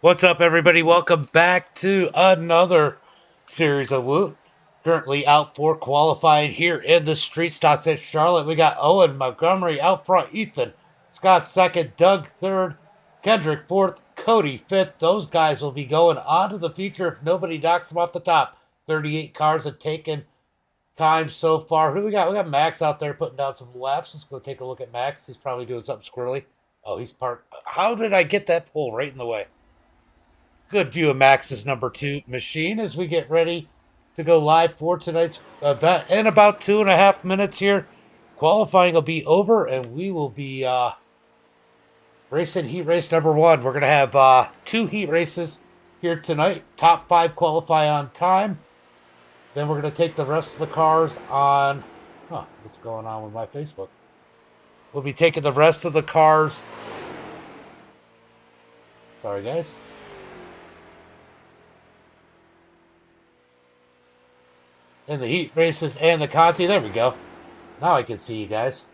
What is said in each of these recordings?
What's up, everybody? Welcome back to another series of WooT. Currently out for qualifying here in the street stocks at Charlotte. We got Owen, Montgomery out front, Ethan, Scott second, Doug third, Kendrick fourth, Cody fifth. Those guys will be going on to the feature if nobody knocks them off the top. 38 cars have taken time so far. Who we got? We got Max out there putting down some laps. Let's go take a look at Max. He's probably doing something squirrely. Oh, he's parked. How did I get that pole right in the way? Good view of Max's number 2 machine as we get ready to go live for tonight's event. In about 2.5 minutes here, qualifying will be over and we will be racing heat race number 1. We're going to have 2 heat races here tonight. Top 5 qualify on time. Then we're going to take the rest of the cars on... what's going on with my Facebook? We'll be taking the rest of the cars... Sorry, guys. In the heat races and the Conti. There we go. Now I can see you guys.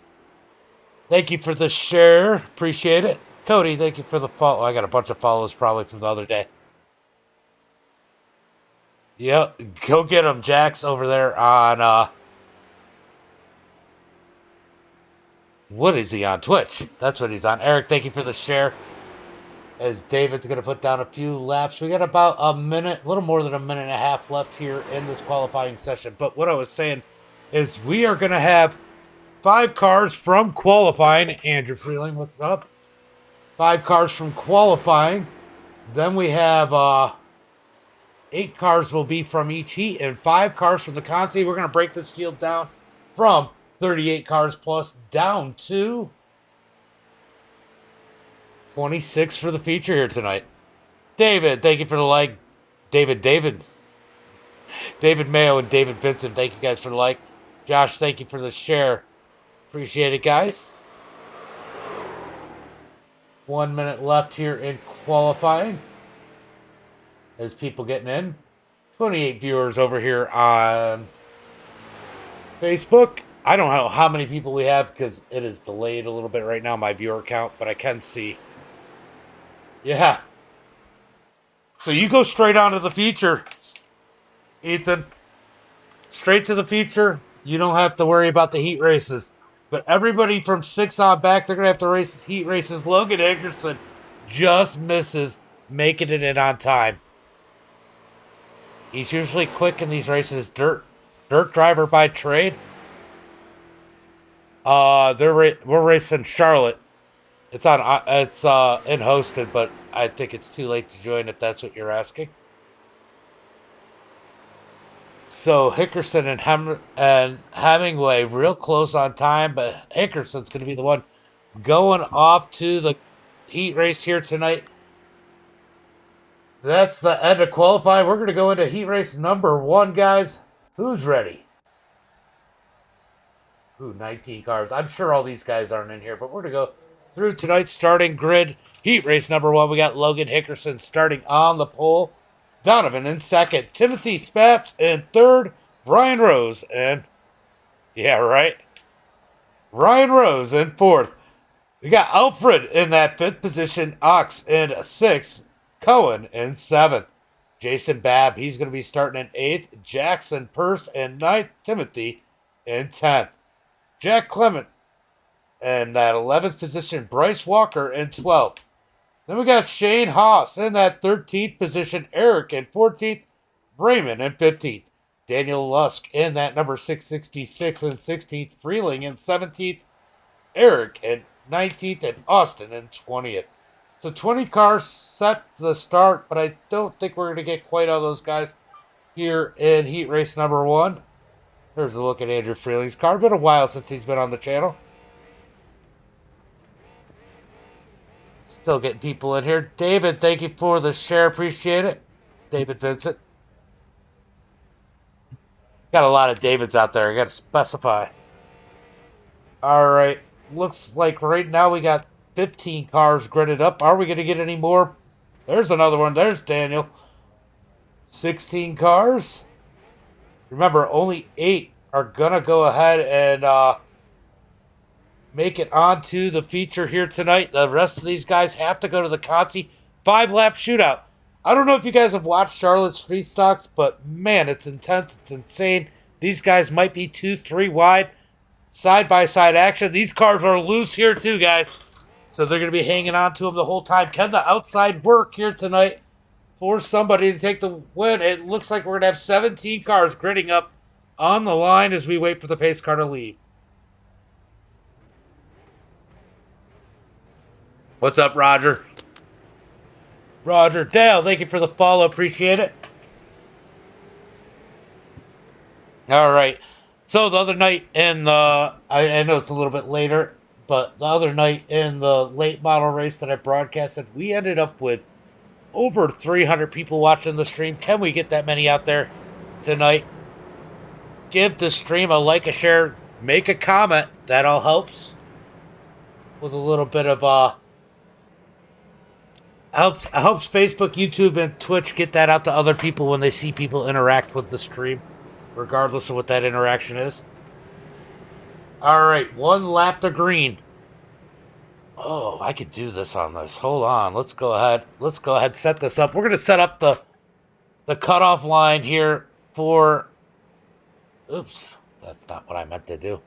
Thank you for the share. Appreciate it. Cody, thank you for the follow. I got a bunch of follows probably from the other day. Yep. Go get them, Jax, over there on... what is he on? Twitch. That's what he's on. Eric, thank you for the share. As David's going to put down a few laps. We got about a minute, a little more than a minute and a half left here in this qualifying session. But what I was saying is we are going to have 5 cars from qualifying. Andrew Freeling, what's up? 5 cars from qualifying. Then we have 8 cars will be from each heat and 5 cars from the Conti. We're going to break this field down from 38 cars plus down to 26 for the feature here tonight. David, thank you for the like. David Mayo and David Vincent, thank you guys for the like. Josh, thank you for the share. Appreciate it, guys. 1 minute left here in qualifying. As people getting in. 28 viewers over here on Facebook. I don't know how many people we have because it is delayed a little bit right now, my viewer count, but I can see. Yeah. So you go straight onto the feature, Ethan. Straight to the feature. You don't have to worry about the heat races. But everybody from 6 on back, they're going to have to race heat races. Logan Hickerson just misses making it in on time. He's usually quick in these races. Dirt driver by trade. We're racing Charlotte. It's in hosted, but I think it's too late to join if that's what you're asking. So Hickerson and Hemingway real close on time, but Hickerson's going to be the one going off to the heat race here tonight. That's the end of qualifying. We're going to go into heat race number 1, guys. Who's ready? 19 cars. I'm sure all these guys aren't in here, but we're going to go through tonight's starting grid. Heat race number 1, we got Logan Hickerson starting on the pole. Donovan in second. Timothy Spatz in third. Ryan Rose in... Yeah, right. Ryan Rose in fourth. We got Alfred in that 5th position. Ox in 6th. Cohen in 7th. Jason Babb, he's going to be starting in 8th. Jackson Purse in 9th. Timothy in 10th. Jack Clement in that 11th position. Bryce Walker in 12th. Then we got Shane Haas in that 13th position. Eric in 14th. Raymond in 15th. Daniel Lusk in that number 666 and 16th. Freeling in 17th. Eric in 19th. And Austin in 20th. So 20 cars set to the start, but I don't think we're going to get quite all those guys here in heat race number 1. There's a look at Andrew Freeling's car. Been a while since he's been on the channel. Still getting people in here. David, thank you for the share. Appreciate it. David Vincent. Got a lot of Davids out there. I got to specify. All right. Looks like right now we got 15 cars gridded up. Are we going to get any more? There's another one. There's Daniel. 16 cars. Remember, only 8 are going to go ahead and make it onto the feature here tonight. The rest of these guys have to go to the Conti 5-lap shootout. I don't know if you guys have watched Charlotte Street Stocks, but man, it's intense. It's insane. These guys might be 2-3 wide. Side-by-side action. These cars are loose here too, guys. So they're going to be hanging on to them the whole time. Can the outside work here tonight for somebody to take the win? It looks like we're going to have 17 cars gridding up on the line as we wait for the pace car to leave. What's up, Roger? Roger Dale, thank you for the follow. Appreciate it. All right. So the other night in the, I know it's a little bit later, but the other night in the late model race that I broadcasted, we ended up with over 300 people watching the stream. Can we get that many out there tonight? Give the stream a like, a share, make a comment. That all helps. With a little bit of helps Facebook, YouTube, and Twitch get that out to other people when they see people interact with the stream, regardless of what that interaction is. All right, 1 lap to green. Oh, I could do this on this. Hold on. Let's go ahead. Set this up. We're going to set up the cutoff line here for... Oops, that's not what I meant to do.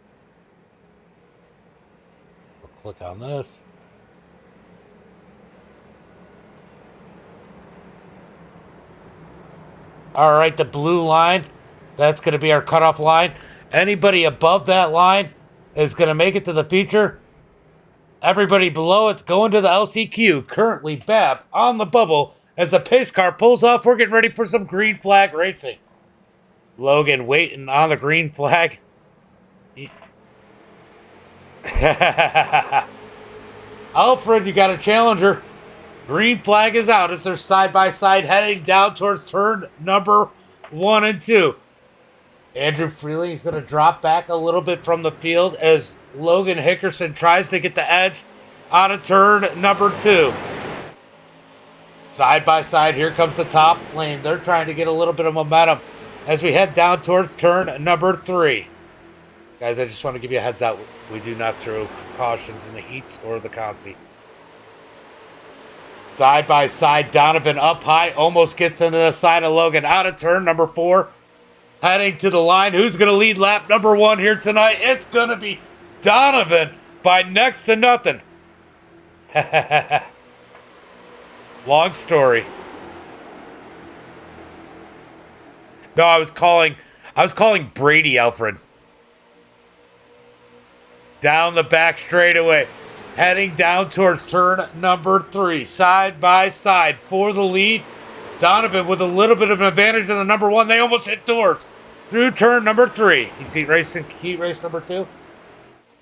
We'll click on this. All right, the blue line, that's going to be our cutoff line. Anybody above that line is going to make it to the feature. Everybody below it's going to the LCQ. Currently, Bab on the bubble as the pace car pulls off. We're getting ready for some green flag racing. Logan waiting on the green flag. Alfred, you got a challenger. Green flag is out as they're side-by-side heading down towards turn number 1 and 2. Andrew Freeling is going to drop back a little bit from the field as Logan Hickerson tries to get the edge out of turn number 2. Side-by-side, here comes the top lane. They're trying to get a little bit of momentum as we head down towards turn number 3. Guys, I just want to give you a heads up. We do not throw cautions in the heats or the consi. Side by side, Donovan up high, almost gets into the side of Logan. Out of turn number 4, heading to the line. Who's going to lead lap number 1 here tonight? It's going to be Donovan by next to nothing. Long story. No, I was calling Brady Alfred. Down the back straightaway. Heading down towards turn number 3. Side by side for the lead. Donovan with a little bit of an advantage in the number 1. They almost hit doors through turn number 3. He's heat race number 2.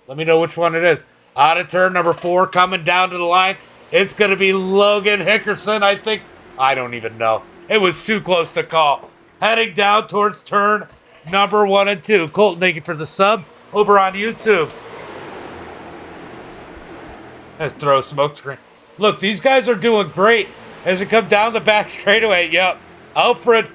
Let me know which one it is. Out of turn number 4, coming down to the line. It's going to be Logan Hickerson, I think. I don't even know. It was too close to call. Heading down towards turn number 1 and 2. Colton, thank you for the sub over on YouTube. Throw a smoke screen. Look, these guys are doing great as we come down the back straightaway. Yep. Alfred.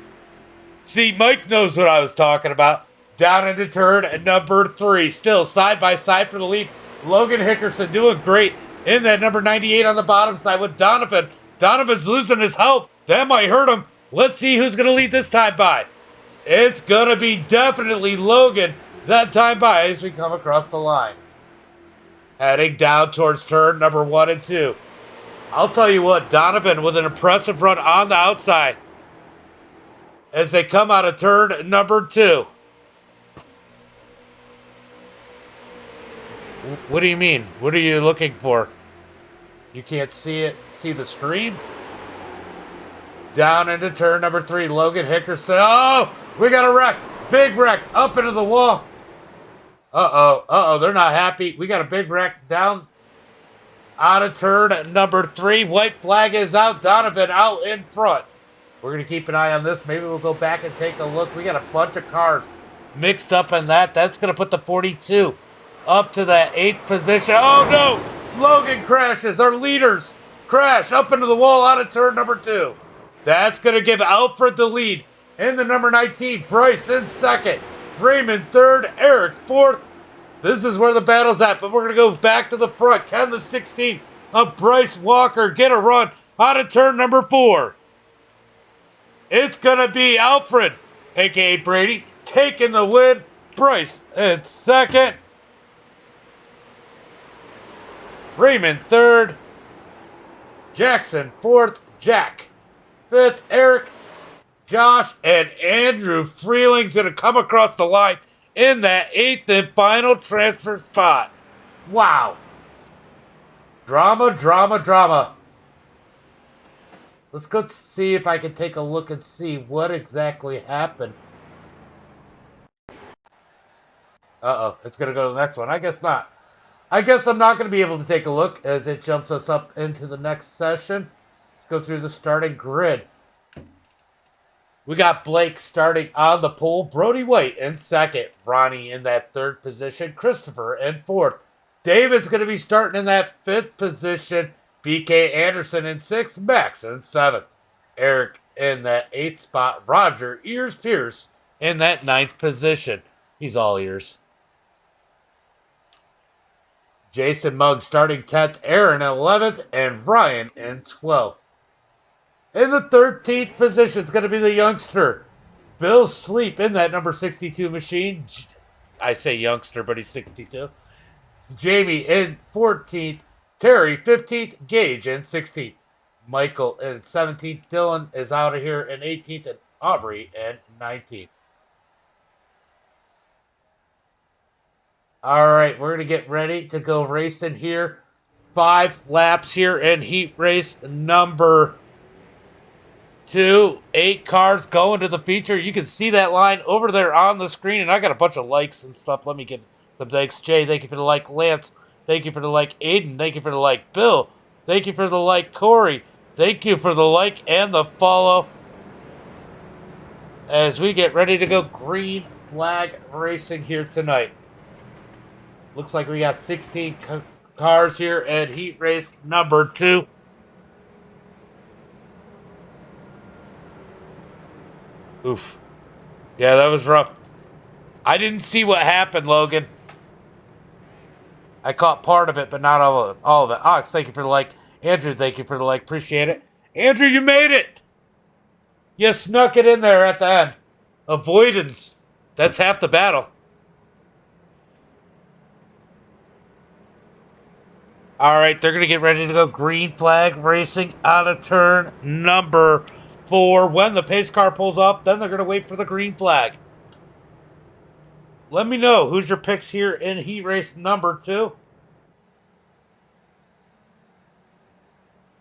See, Mike knows what I was talking about. Down into turn number 3. Still side by side for the lead. Logan Hickerson doing great in that number 98 on the bottom side with Donovan. Donovan's losing his help. That might hurt him. Let's see who's going to lead this time by. It's going to be definitely Logan that time by as we come across the line. Heading down towards turn number 1 and 2. I'll tell you what, Donovan with an impressive run on the outside as they come out of turn number 2. What do you mean? What are you looking for? You can't see it? See the screen? Down into turn number 3. Logan Hickerson. Oh, we got a wreck. Big wreck up into the wall. Uh-oh, they're not happy. We got a big wreck down out of turn number 3. White flag is out. Donovan out in front. We're going to keep an eye on this. Maybe we'll go back and take a look. We got a bunch of cars mixed up in that. That's going to put the 42 up to the 8th position. Oh, no! Logan crashes. Our leaders crash up into the wall out of turn number 2. That's going to give Alfred the lead in the number 19. Bryce in 2nd. Raymond 3rd. Eric 4th. This is where the battle's at, but we're going to go back to the front. Can the 16 of Bryce Walker get a run Out of turn number 4. It's going to be Alfred, a.k.a. Brady, taking the win. Bryce in second. Raymond third. Jackson fourth. Jack fifth. Eric, Josh, and Andrew Freeling's going to come across the line in that 8th and final transfer spot. Wow. Drama, drama, drama. Let's go see if I can take a look and see what exactly happened. Uh-oh, it's going to go to the next one. I guess not. I guess I'm not going to be able to take a look as it jumps us up into the next session. Let's go through the starting grid. We got Blake starting on the pole. Brody White in second. Ronnie in that 3rd position. Christopher in 4th. David's going to be starting in that 5th position. BK Anderson in 6th. Max in 7th. Eric in that 8th spot. Roger Ears Pierce in that 9th position. He's all ears. Jason Mugg starting 10th. Aaron in 11th. And Ryan in 12th. In the 13th position is going to be the youngster, Bill Sleep, in that number 62 machine. I say youngster, but he's 62. Jamie in 14th. Terry 15th. Gage in 16th. Michael in 17th. Dylan is out of here in 18th. And Aubrey in 19th. All right, we're going to get ready to go racing here. 5 laps here in heat race number 2. 8 cars going to the feature. You can see that line over there on the screen, and I got a bunch of likes and stuff. Let me give some thanks. Jay, thank you for the like. Lance, thank you for the like. Aiden, thank you for the like. Bill, thank you for the like. Corey, thank you for the like and the follow. As we get ready to go green flag racing here tonight. Looks like we got 16 cars here at heat race number 2. Oof. Yeah, that was rough. I didn't see what happened, Logan. I caught part of it, but not all of it. Ox, thank you for the like. Andrew, thank you for the like. Appreciate it. Andrew, you made it. You snuck it in there at the end. Avoidance. That's half the battle. All right, they're going to get ready to go green flag racing out of turn number 4. When the pace car pulls off, then they're going to wait for the green flag. Let me know who's your picks here in heat race number 2.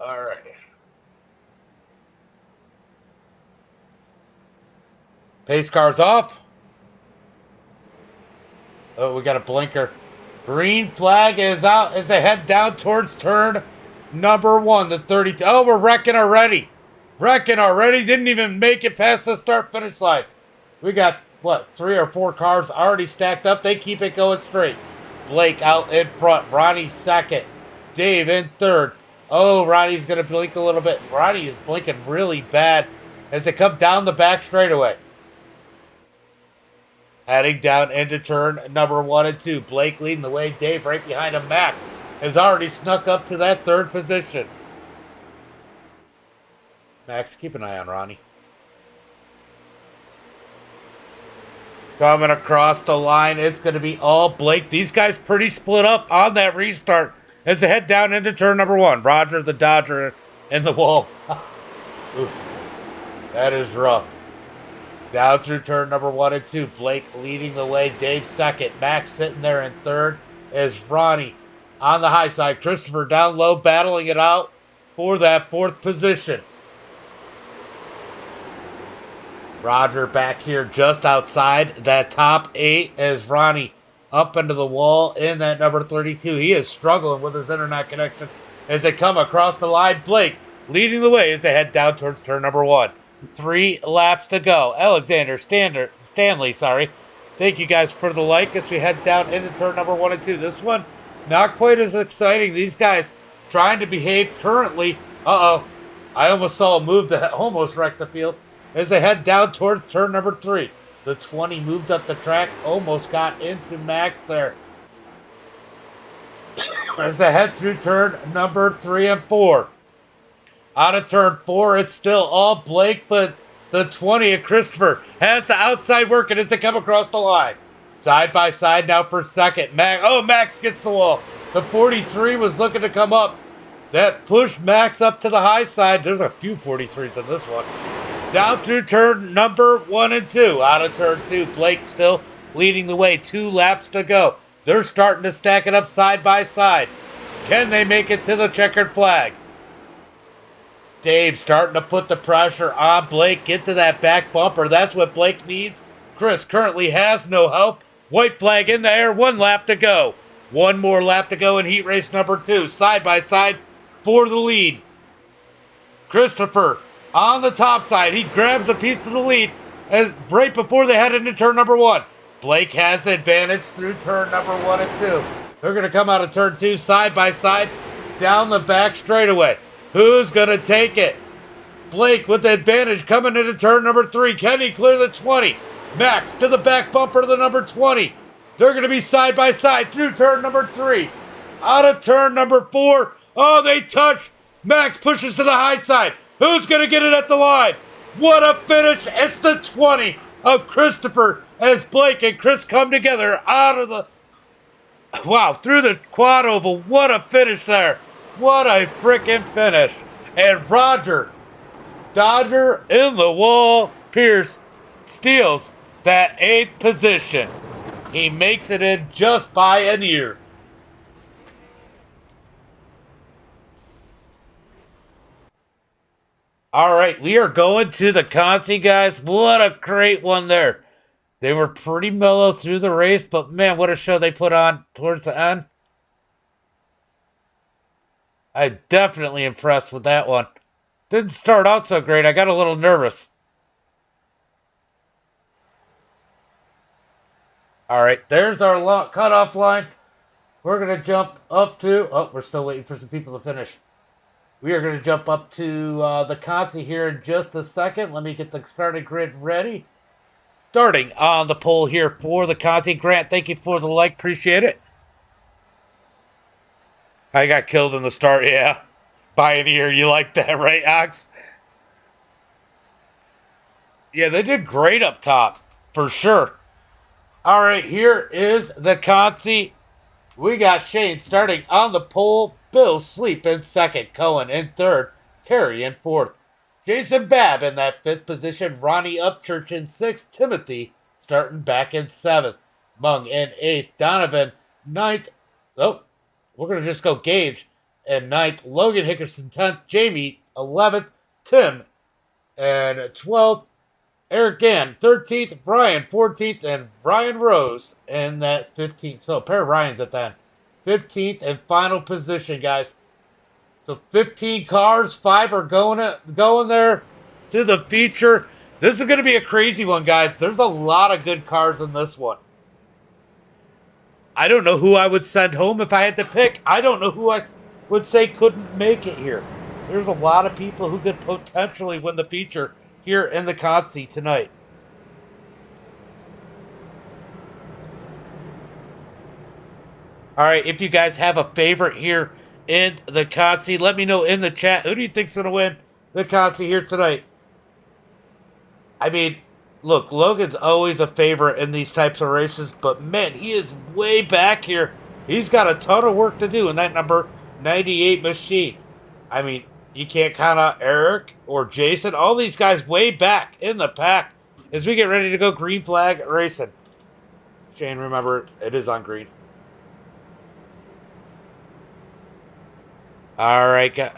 All right. Pace car's off. Oh, we got a blinker. Green flag is out as they head down towards turn number 1, the 32. Oh, we're wrecking already. Didn't even make it past the start-finish line. We got, what, 3 or 4 cars already stacked up. They keep it going straight. Blake out in front. Ronnie second. Dave in third. Oh, Ronnie's going to blink a little bit. Ronnie is blinking really bad as they come down the back straightaway. Heading down into turn number 1 and 2. Blake leading the way. Dave right behind him. Max has already snuck up to that 3rd position. Max, keep an eye on Ronnie. Coming across the line, it's going to be all Blake. These guys pretty split up on that restart as they head down into turn number 1. Roger the Dodger and the Wolf. Oof. That is rough. Down through turn number 1 and 2. Blake leading the way. Dave second. Max sitting there in third as Ronnie on the high side. Christopher down low battling it out for that 4th position. Roger back here just outside that top 8 as Ronnie up into the wall in that number 32. He is struggling with his internet connection as they come across the line. Blake leading the way as they head down towards turn number 1. 3 laps to go. Alexander Stanley, thank you guys for the like as we head down into turn number 1 and 2. This one, not quite as exciting. These guys trying to behave currently. I almost saw a move that almost wrecked the field as they head down towards turn number 3. The 20 moved up the track, almost got into Max there. As they head through turn number 3 and 4. Out of turn 4, it's still all Blake, but the 20 of Christopher has the outside working as they come across the line. Side by side now for second. Max gets the wall. The 43 was looking to come up. That pushed Max up to the high side. There's a few 43s in this one. Down through turn number 1 and 2. Out of turn 2, Blake still leading the way. 2 laps to go. They're starting to stack it up side by side. Can they make it to the checkered flag? Dave starting to put the pressure on Blake. Get to that back bumper. That's what Blake needs. Chris currently has no help. White flag in the air. 1 lap to go. 1 more lap to go in heat race number 2. Side by side for the lead. Christopher on the top side. He grabs a piece of the lead as right before they head into turn number 1. Blake has the advantage through turn number 1 and 2. They're going to come out of turn 2 side by side down the back straightaway. Who's going to take it? Blake with the advantage coming into turn number 3. Can he clear the 20? Max to the back bumper to the number 20. They're going to be side by side through turn number 3. Out of turn number 4. Oh, they touch. Max pushes to the high side. Who's going to get it at the line? What a finish. It's the 20 of Christopher as Blake and Chris come together out of the... Wow, through the quad oval. What a finish there. What a freaking finish. And Roger, Dodger in the wall, Pierce steals that 8th position. He makes it in just by an ear. All right, we are going to the Conti, guys. What a great one there. They were pretty mellow through the race, but man, what a show they put on towards the end. I'm definitely impressed with that one. Didn't start out so great. I got a little nervous. All right, there's our cutoff line. We're going to jump up to... Oh, we're still waiting for some people to finish. We are going to jump up to the Conti here in just a second. Let me get the starting grid ready. Starting on the pole here for the Conti. Grant, thank you for the like. Appreciate it. I got killed in the start, yeah. By an ear, you like that, right, Ox? Yeah, they did great up top, for sure. All right, here is the Conti. We got Shane starting on the pole. Bill Sleep in second. Cohen in third. Terry in fourth. Jason Babb in that 5th position. Ronnie Upchurch in 6th. Timothy starting back in 7th. Mung in 8th. Donovan 9th. Oh, we're going to just go Gage in 9th. Logan Hickerson 10th. Jamie 11th. Tim and 12th. Eric Gann 13th. Brian 14th. And Ryan Rose in that 15th. So a pair of Ryans at that 15th and final position, guys. So 15 cars, 5 are going there to the feature. This is going to be a crazy one, guys. There's a lot of good cars in this one. I don't know who I would send home if I had to pick. I don't know who I would say couldn't make it here. There's a lot of people who could potentially win the feature here in the Conti tonight. All right, if you guys have a favorite here in the Conti, let me know in the chat. Who do you think's going to win the Conti here tonight? I mean, look, Logan's always a favorite in these types of races, but man, he is way back here. He's got a ton of work to do in that number 98 machine. I mean, you can't count out Eric or Jason. All these guys way back in the pack as we get ready to go green flag racing. Shane, remember, it is on green. All right,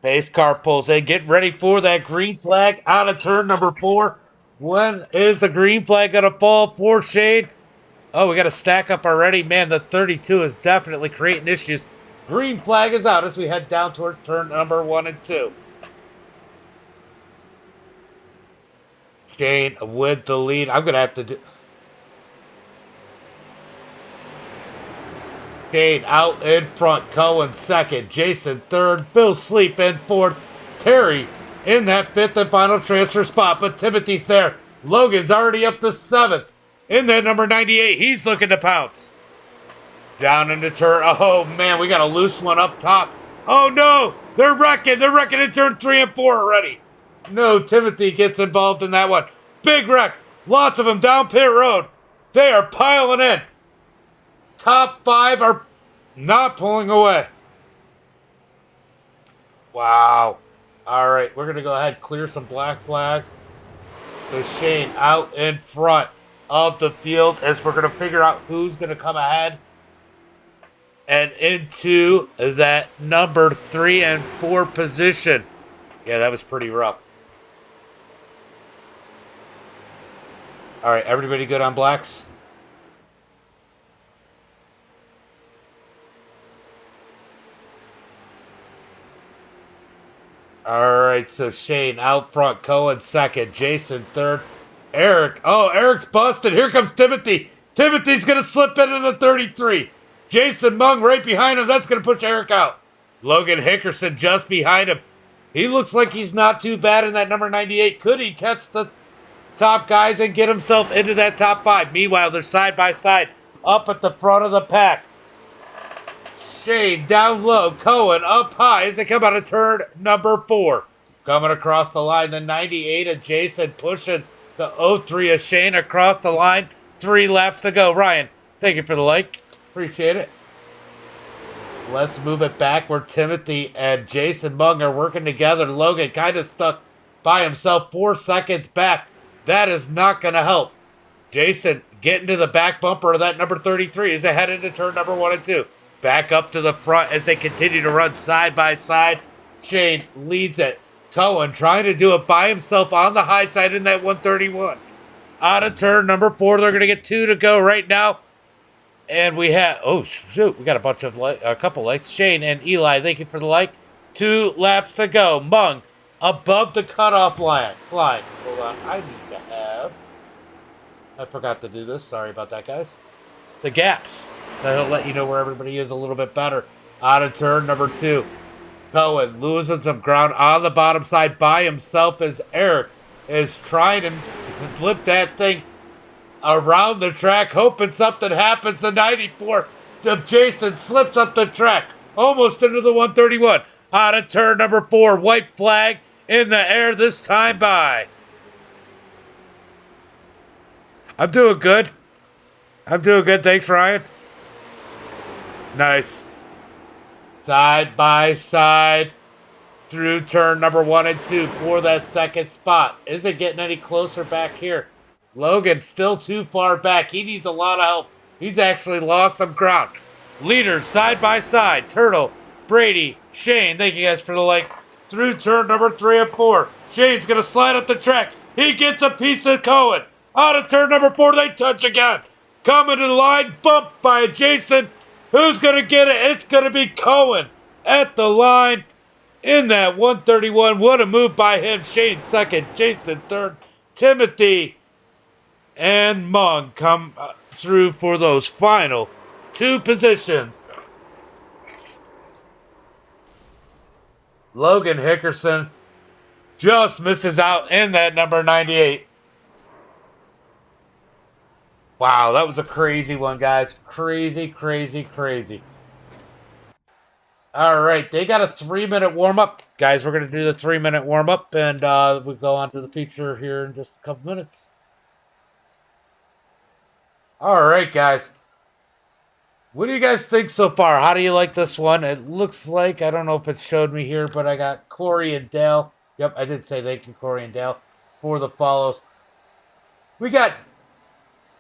pace car pulls in. Get ready for that green flag out of turn number 4. When is the green flag going to fall for Shane? Oh, we got a stack up already. Man, the 32 is definitely creating issues. Green flag is out as we head down towards turn number 1 and 2. Shane with the lead. I'm going to have to do... Shane out in front. Cohen second. Jason third. Bill Sleep in fourth. Terry in that 5th and final transfer spot. But Timothy's there. Logan's already up to 7th. In that number 98. He's looking to pounce. Down into turn. Oh, man, we got a loose one up top. Oh, no. They're wrecking. They're wrecking in turn 3 and 4 already. No, Timothy gets involved in that one. Big wreck. Lots of them down pit road. They are piling in. Top 5 are not pulling away. Wow. All right, we're going to go ahead and clear some black flags. So Shane out in front of the field as we're going to figure out who's going to come ahead and into that number 3 and 4 position. Yeah, that was pretty rough. All right, everybody good on blacks? All right, so Shane out front, Cohen second, Jason third, Eric. Oh, Eric's busted. Here comes Timothy. Timothy's going to slip into the 33. Jason Mung right behind him. That's going to push Eric out. Logan Hickerson just behind him. He looks like he's not too bad in that number 98. Could he catch the top guys and get himself into that top 5? Meanwhile, they're side by side up at the front of the pack. Shane down low, Cohen up high as they come out of turn number 4. Coming across the line, the 98 of Jason pushing the 03 of Shane across the line. 3 laps to go. Ryan, thank you for the like. Appreciate it. Let's move it back where Timothy and Jason Mung are working together. Logan kind of stuck by himself 4 seconds back. That is not going to help. Jason getting to the back bumper of that number 33 as they head into turn number 1 and 2. Back up to the front as they continue to run side by side. Shane leads it. Cohen trying to do it by himself on the high side in that 131. Out of turn number 4. They're going to get 2 to go right now. And we have, oh shoot, we got a couple likes. Shane and Eli, thank you for the like. 2 laps to go. Mung above the cutoff line. Hold on, I need to have, I forgot to do this. Sorry about that, guys. The gaps. That'll let you know where everybody is a little bit better. Out of turn number 2. Cohen losing some ground on the bottom side by himself as Eric is trying to flip that thing around the track, hoping something happens. The 94 of Jason slips up the track, almost into the 131. Out of turn number 4, white flag in the air this time by. I'm doing good. Thanks, Ryan. Nice. Side by side through turn number 1 and 2 for that second spot. Is it getting any closer back here? Logan still too far back. He needs a lot of help. He's actually lost some ground. Leaders side by side. Turtle, Brady, Shane. Thank you guys for the like. Through turn number 3 and 4. Shane's going to slide up the track. He gets a piece of Cohen. Out of turn number 4, they touch again. Coming to the line, bumped by Jason. Who's going to get it? It's going to be Cohen at the line in that 131. What a move by him. Shane second, Jason third, Timothy and Mung come through for those final 2 positions. Logan Hickerson just misses out in that number 98. Wow, that was a crazy one, guys. Crazy. All right, they got a 3-minute warm-up. Guys, we're going to do the 3-minute warm-up, and we'll go on to the feature here in just a couple minutes. All right, guys. What do you guys think so far? How do you like this one? It looks like, I don't know if it showed me here, but I got Corey and Dale. Yep, I did say thank you, Corey and Dale, for the follows. We got...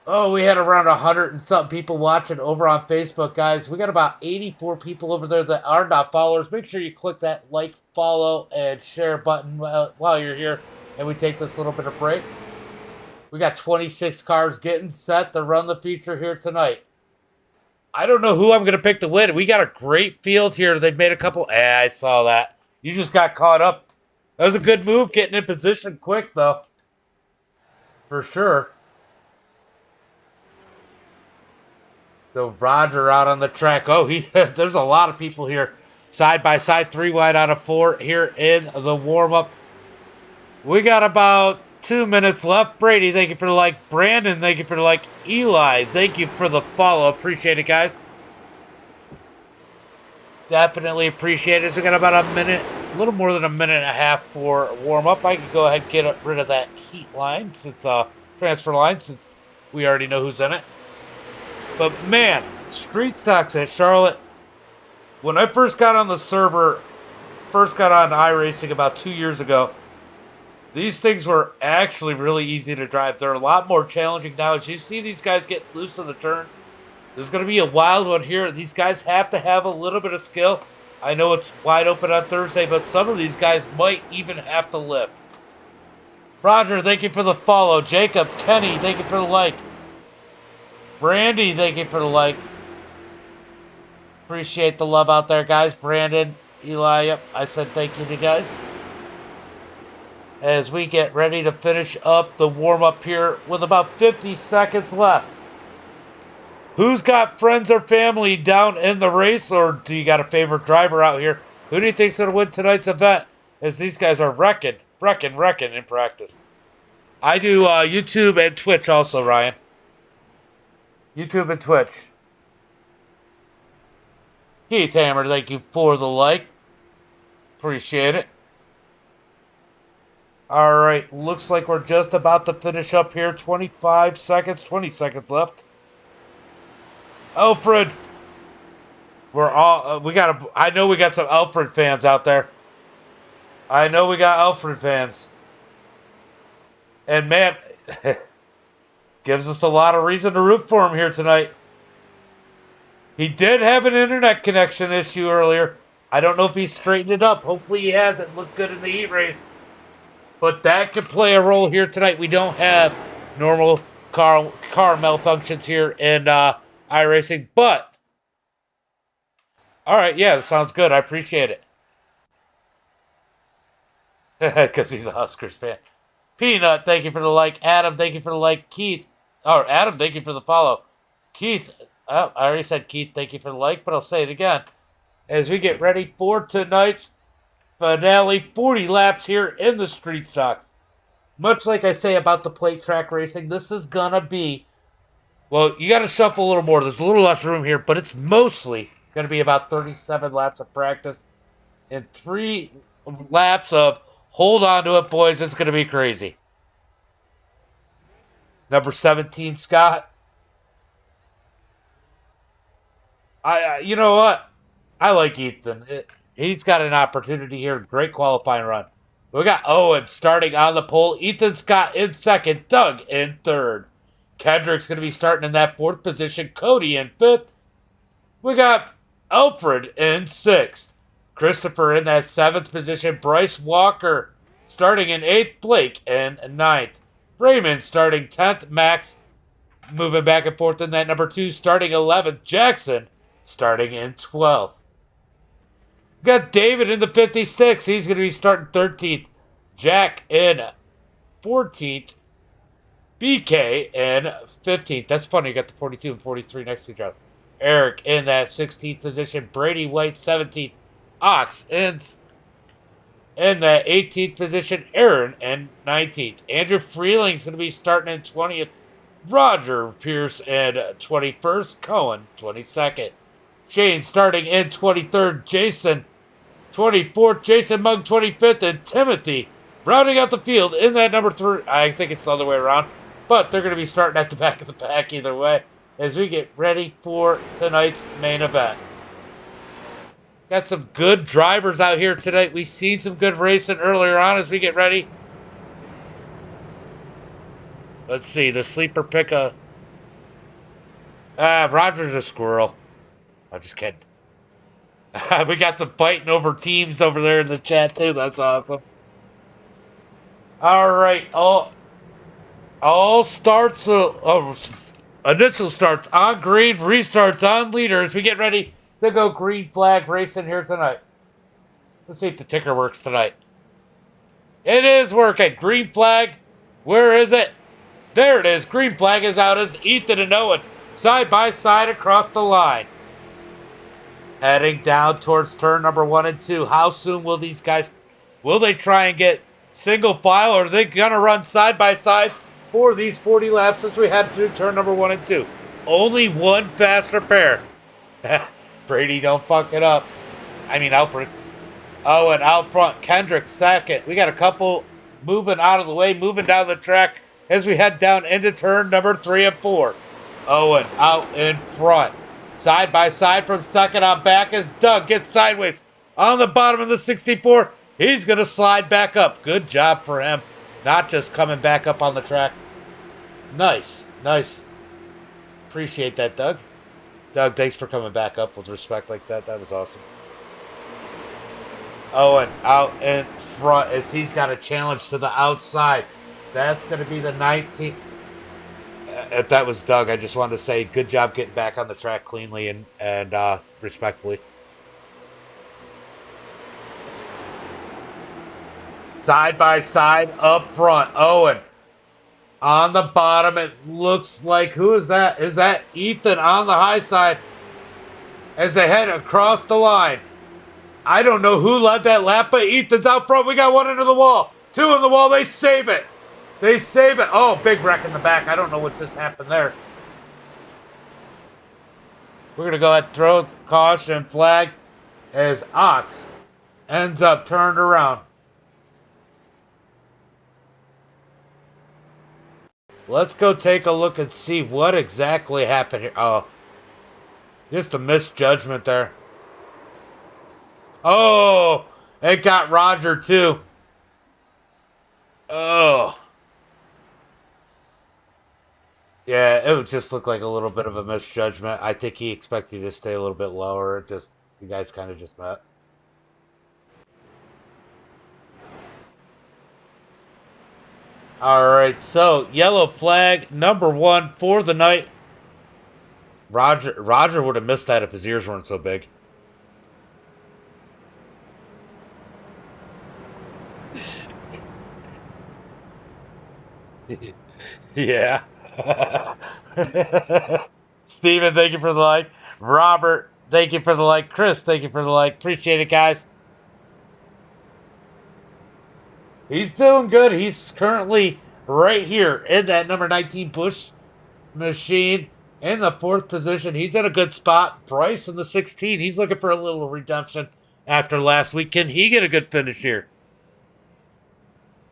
Oh, we had around 100 and something people watching over on Facebook, guys. We got about 84 people over there that are not followers. Make sure you click that like, follow, and share button while you're here. And we take this little bit of break. We got 26 cars getting set to run the feature here tonight. I don't know who I'm going to pick to win. We got a great field here. They've made a couple. I saw that. You just got caught up. That was a good move, getting in position quick, though. For sure. So Roger out on the track. Oh, there's a lot of people here. Side by side, 3 wide out of 4 here in the warm-up. We got about 2 minutes left. Brady, thank you for the like. Brandon, thank you for the like. Eli, thank you for the follow. Appreciate it, guys. Definitely appreciate it. So we got about a minute, a little more than a minute and a half for warm up. I can go ahead and get rid of that heat line since transfer line since we already know who's in it. But man, street stocks at Charlotte. When I first got on the server, first got on iRacing about 2 years ago, these things were actually really easy to drive. They're a lot more challenging now. As you see these guys get loose on the turns, there's going to be a wild one here. These guys have to have a little bit of skill. I know it's wide open on Thursday, but some of these guys might even have to lift. Roger, thank you for the follow. Jacob, Kenny, thank you for the like. Brandy, thank you for the like. Appreciate the love out there, guys. Brandon, Eli, yep, I said thank you to you guys. As we get ready to finish up the warm-up here with about 50 seconds left. Who's got friends or family down in the race, or do you got a favorite driver out here? Who do you think's going to win tonight's event? As these guys are wrecking in practice. I do YouTube and Twitch also, Ryan. YouTube and Twitch. Keith Hammer, thank you for the like. Appreciate it. All right, looks like we're just about to finish up here. 25 seconds, 20 seconds left. Alfred. We're all, I know we got some Alfred fans out there. I know we got Alfred fans. And man, gives us a lot of reason to root for him here tonight. He did have an internet connection issue earlier. I don't know if he straightened it up. Hopefully he has. It looked good in the heat race. But that could play a role here tonight. We don't have normal car malfunctions here in iRacing. But, all right, yeah, that sounds good. I appreciate it. Because he's a Huskers fan. Peanut, thank you for the like. Adam, thank you for the like. Keith, Adam, thank you for the follow. Keith, I already said Keith, thank you for the like, but I'll say it again. As we get ready for tonight's finale, 40 laps here in the street stocks. Much like I say about the plate track racing, this is going to be, well, you got to shuffle a little more. There's a little less room here, but it's mostly going to be about 37 laps of practice and 3 laps of hold on to it, boys. It's going to be crazy. Number 17, Scott. You know what? I like Ethan. He's got an opportunity here. Great qualifying run. We got Owen starting on the pole. Ethan Scott in second. Doug in third. Kendrick's going to be starting in that 4th position. Cody in 5th. We got Alfred in 6th. Christopher in that 7th position. Bryce Walker starting in 8th. Blake in 9th. Raymond starting 10th. Max moving back and forth in that number 2. Starting 11th. Jackson starting in 12th. We got David in the 56. He's going to be starting 13th. Jack in 14th. BK in 15th. That's funny. You got the 42 and 43 next to each other. Eric in that 16th position. Brady White 17th. Ox in that 18th position. Aaron in 19th. Andrew Freeling's going to be starting in 20th. Roger Pierce in 21st. Cohen 22nd. Shane starting in 23rd. Jason 24th. Jason Mugg 25th. And Timothy rounding out the field in that number 3. I think it's the other way around. But they're going to be starting at the back of the pack either way as we get ready for tonight's main event. Got some good drivers out here tonight. We've seen some good racing earlier on as we get ready. Let's see. The sleeper pick Roger's a squirrel. I'm just kidding. We got some fighting over teams over there in the chat too. That's awesome. All right. All starts, initial starts on green, restarts on leaders. We get ready to go green flag racing here tonight. Let's see if the ticker works tonight. It is working. Green flag. Where is it? There it is. Green flag is out as Ethan and Owen side by side across the line. Heading down towards turn number 1 and 2. How soon will these guys, will they try and get single file, or are they going to run side by side for these 40 laps as we head through turn number 1 and 2? Only one faster pair. Brady, don't fuck it up. Alfred. Oh, and out front, Kendrick second. We got a couple moving out of the way, moving down the track as we head down into turn number 3 and 4. Owen out in front. Side by side from second on back as Doug gets sideways on the bottom of the 64. He's going to slide back up. Good job for him. Not just coming back up on the track. Nice. Appreciate that, Doug. Doug, thanks for coming back up with respect like that. That was awesome. Owen out in front as he's got a challenge to the outside. That's going to be the 19th. If that was Doug, I just wanted to say good job getting back on the track cleanly and respectfully. Side by side up front. Owen on the bottom. It looks like, who is that? Is that Ethan on the high side as they head across the line? I don't know who led that lap, but Ethan's out front. We got one into the wall. Two in the wall. They save it. Oh, big wreck in the back. I don't know what just happened there. We're going to go ahead and throw caution flag as Ox ends up turned around. Let's go take a look and see what exactly happened here. Oh, just a misjudgment there. Oh, it got Roger too. Oh. Yeah, it would just look like a little bit of a misjudgment. I think he expected you to stay a little bit lower. You guys kind of just met. All right, so yellow flag number 1 for the night. Roger would have missed that if his ears weren't so big. Yeah. Steven, thank you for the like. Robert, thank you for the like. Chris, thank you for the like. Appreciate it, guys. He's doing good. He's currently right here in that number 19 push machine in the 4th position. He's in a good spot. Bryce in the 16. He's looking for a little redemption after last week. Can he get a good finish here?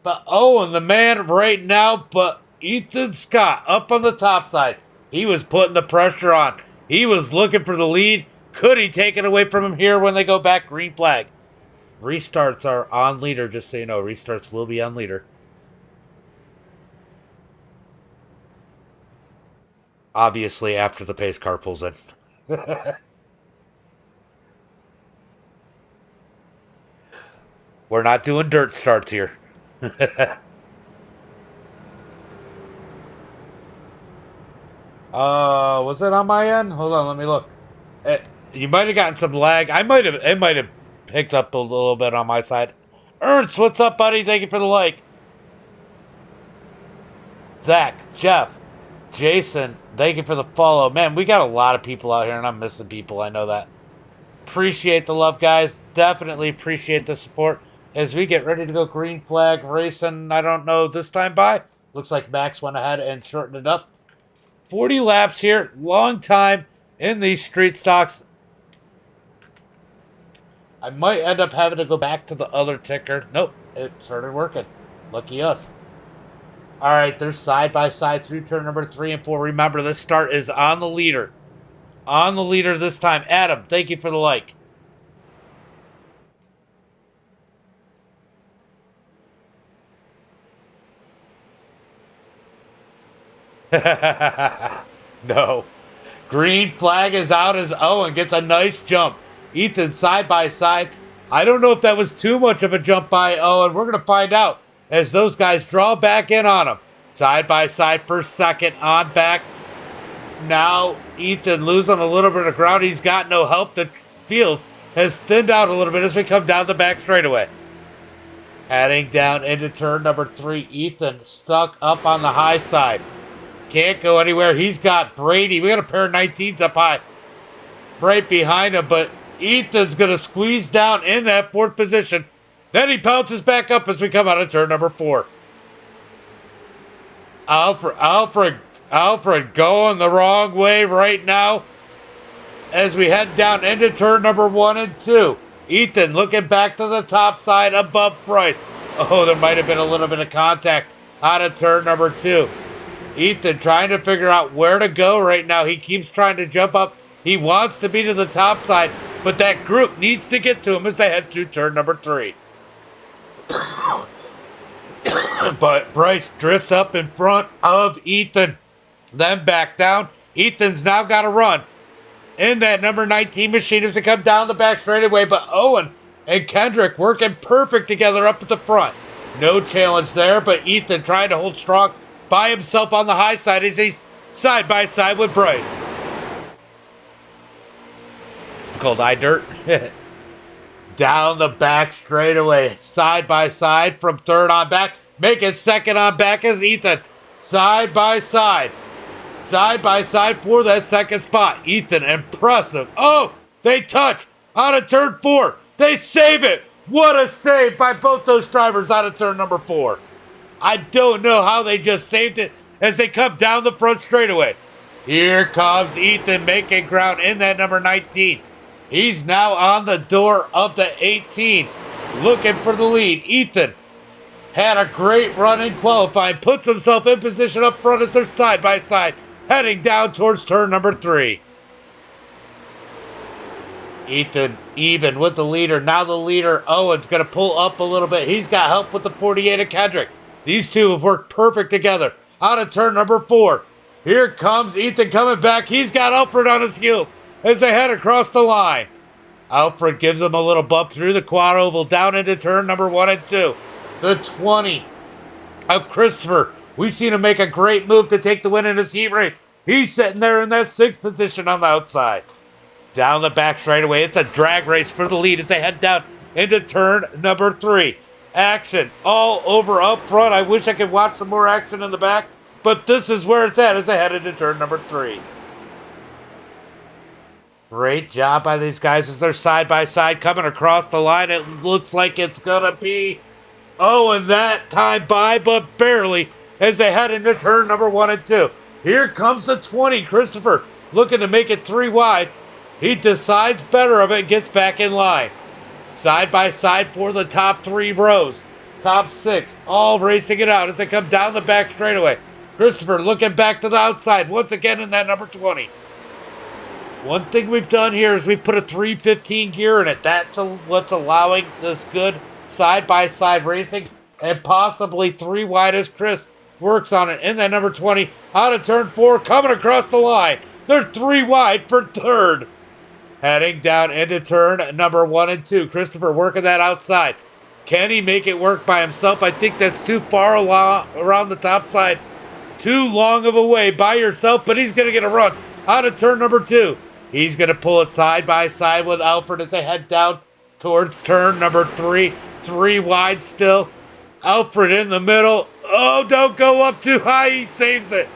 But Owen, the man right now, but Ethan Scott up on the top side. He was putting the pressure on. He was looking for the lead. Could he take it away from him here when they go back? Green flag. Restarts are on leader, just so you know. Restarts will be on leader. Obviously, after the pace car pulls in. We're not doing dirt starts here. Was it on my end? Hold on, let me look. You might have gotten some lag. It might have picked up a little bit on my side. Ernst, what's up, buddy? Thank you for the like. Zach, Jeff, Jason, thank you for the follow. Man, we got a lot of people out here, and I'm missing people. I know that. Appreciate the love, guys. Definitely appreciate the support as we get ready to go green flag racing. I don't know this time by. Looks like Max went ahead and shortened it up. 40 laps here. Long time in these street stocks. I might end up having to go back to the other ticker. Nope, it started working. Lucky us. All right, they're side by side through turn number 3 and 4. Remember, this start is on the leader. On the leader this time. Adam, thank you for the like. No. Green flag is out as Owen gets a nice jump. Ethan side by side. I don't know if that was too much of a jump by Owen. We're going to find out as those guys draw back in on him. Side by side for second on back. Now Ethan losing a little bit of ground. He's got no help. The field has thinned out a little bit as we come down the back straightaway. Heading down into turn number 3. Ethan stuck up on the high side. Can't go anywhere. He's got Brady. We got a pair of 19s up high right behind him, but Ethan's going to squeeze down in that 4th position. Then he bounces back up as we come out of turn number 4. Alfred going the wrong way right now as we head down into turn number 1 and 2. Ethan looking back to the top side above Bryce. Oh, there might have been a little bit of contact out of turn number 2. Ethan trying to figure out where to go right now. He keeps trying to jump up. He wants to be to the top side, but that group needs to get to him as they head through turn number 3. But Bryce drifts up in front of Ethan, then back down. Ethan's now got to run in that number 19 machine as they come down the back straightaway, but Owen and Kendrick working perfect together up at the front. No challenge there, but Ethan trying to hold strong by himself on the high side as he's side by side with Bryce. It's called iDirt. Down the back straightaway, side by side from third on back. Making second on back as Ethan. Side by side for that second spot. Ethan, impressive. Oh, they touch out of turn 4. They save it. What a save by both those drivers out of turn number 4. I don't know how they just saved it as they come down the front straightaway. Here comes Ethan making ground in that number 19. He's now on the door of the 18, looking for the lead. Ethan had a great run in qualifying, puts himself in position up front as they're side by side, heading down towards turn number 3. Ethan even with the leader. Now the leader, Owen's going to pull up a little bit. He's got help with the 48 of Kendrick. These two have worked perfect together. Out of turn number 4. Here comes Ethan coming back. He's got Alfred on his heels as they head across the line. Alfred gives him a little bump through the quad oval down into turn number 1 and 2. The 20 of Christopher. We've seen him make a great move to take the win in his heat race. He's sitting there in that 6th position on the outside. Down the back straightaway. It's a drag race for the lead as they head down into turn number 3. Action all over up front. I wish I could watch some more action in the back, but this is where it's at as they head into turn number 3. Great job by these guys as they're side by side coming across the line. It looks like it's going to be Owen that time by, but barely, as they head into turn number 1 and 2. Here comes the 20, Christopher, looking to make it 3 wide. He decides better of it and gets back in line. Side by side for the top 3 rows. Top 6, all racing it out as they come down the back straightaway. Christopher looking back to the outside once again in that number 20. One thing we've done here is we put a 315 gear in it. That's what's allowing this good side-by-side racing and possibly 3 wide as Chris works on it. In that number 20, out of turn 4, coming across the line. They're 3 wide for third. Heading down into turn number 1 and 2. Christopher working that outside. Can he make it work by himself? I think that's too far around the top side. Too long of a way by yourself, but he's going to get a run out of turn number 2. He's going to pull it side by side with Alfred as they head down towards turn number 3. 3 wide still. Alfred in the middle. Oh, don't go up too high. He saves it.